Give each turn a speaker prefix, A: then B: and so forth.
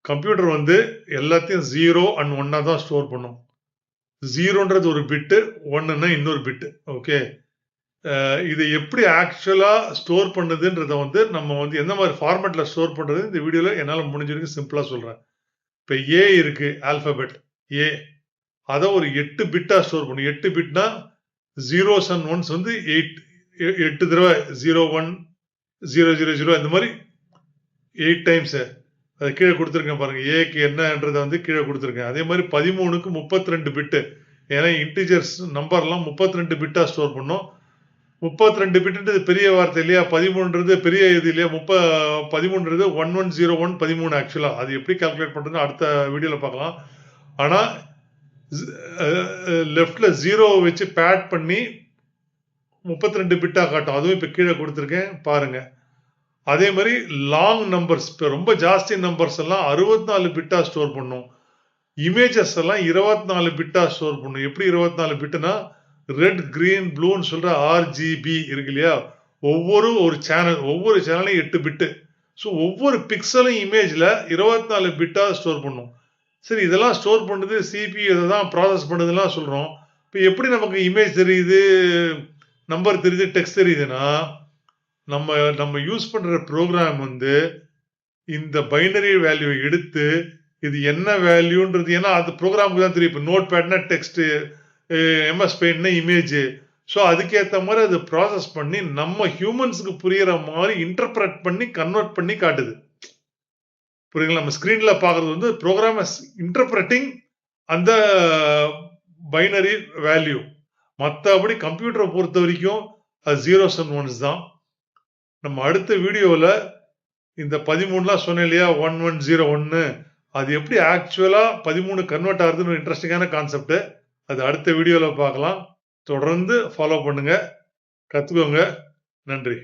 A: Computer வந்து எல்லாத்தையும் 0 and 1 தான் ஸ்டோர் பண்ணும். 0ன்றது ஒரு பிட்டு, 1ன்னா இன்னொரு பிட்டு. ஓகே. இது எப்படி ஆக்சுவலா ஸ்டோர் பண்ணுதுன்றத வந்து நம்ம வந்து எந்த மாதிரி ஃபார்மேட்ல ஸ்டோர் பண்றது இந்த வீடியோல என்னால முடிஞ்ச வரைக்கும் சிம்பிளா சொல்றேன். இப்ப ஏ இருக்கு ஆல்பபெட் ஏ. அத ஒரு 8 பிட்டா ஸ்டோர் பண்ணும். 8 பிட்னா 0s அண்ட் 1s வந்து 8 தடவ 01 000 இந்த மாதிரி 8 டைம்ஸ். அது கீழே கொடுத்துருக்கேன் பாருங்க. ஏக்கு என்னன்றத வந்து கீழே கொடுத்துருக்கேன். அதே மாதிரி 13க்கு 32 பிட்டு. ஏன்னா இன்டிஜர்ஸ் நம்பர்லாம் 32 பிட்டா ஸ்டோர் பண்ணும். 32 பிட்டுன்றது பெரிய வார்த்தை இல்லையா? 13ன்றது பெரிய இது இல்லையா? 13ன்றது 1101 13 ஆக்சுவலா. அது எப்படி கால்குலேட் பண்றதுன்னு அடுத்த வீடியோல பார்க்கலாம். ஆனா லெஃப்ட்ல 0 வச்சு பேட் பண்ணி 32 பிட்டா காட்டும். அதுவும் இப்ப கீழே கொடுத்துருக்கேன் பாருங்க. அதே மாதிரி லாங் நம்பர்ஸ் இப்போ ரொம்ப ஜாஸ்தி நம்பர்ஸ் எல்லாம் 64 பிட்டா ஸ்டோர் பண்ணும். இமேஜஸ் எல்லாம் 24 பிட்டா ஸ்டோர் பண்ணும். எப்படி 24 பிட்டுனா ரெட் கிரீன் ப்ளூன்னு சொல்ற ஆர்ஜிபி இருக்கு இல்லையா? ஒவ்வொரு சேனலையும் 8 பிட்டு. ஸோ ஒவ்வொரு பிக்சலும் இமேஜ்ல 24 பிட்டா ஸ்டோர் பண்ணும். சரி, இதெல்லாம் ஸ்டோர் பண்ணுறது சிபியூ இதை தான் ப்ராசஸ் பண்ணுறதுலாம் சொல்கிறோம். இப்போ எப்படி நமக்கு இமேஜ் தெரியுது, நம்பர் தெரியுது, டெக்ஸ்ட் தெரியுதுன்னா நம்ம யூஸ் பண்ற ப்ரோக்ராம் வந்து இந்த பைனரி வேல்யூ எடுத்து இது என்ன வேல்யூன்றது, ஏன்னா அது ப்ரோக்ராமுக்கு தான் தெரியும். இப்போ நோட் பேட்னா டெக்ஸ்ட், எம்எஸ் பெயிண்ட்னா இமேஜ். ஸோ அதுக்கேற்ற மாதிரி அது ப்ராசஸ் பண்ணி நம்ம ஹியூமன்ஸுக்கு புரியுற மாதிரி இன்டர்பிரட் பண்ணி கன்வெர்ட் பண்ணி காட்டுது. புரியுங்களா? நம்ம ஸ்கிரீன்ல பார்க்கறது வந்து ப்ரோக்ராம் இன்டர்பிரட்டிங் அந்த பைனரி வேல்யூ. மற்றபடி கம்ப்யூட்டரை பொறுத்த வரைக்கும் அது 0s and 1s தான். நம்ம அடுத்த வீடியோவில் இந்த 13லாம் சொன்னேன் இல்லையா? 1101 அது எப்படி ஆக்சுவலா 13 கன்வெர்ட் ஆகுதுன்னு இன்ட்ரெஸ்டிங்கான கான்செப்ட். அது அடுத்த வீடியோவில் பார்க்கலாம். தொடர்ந்து ஃபாலோ பண்ணுங்க, கத்துக்கோங்க. நன்றி.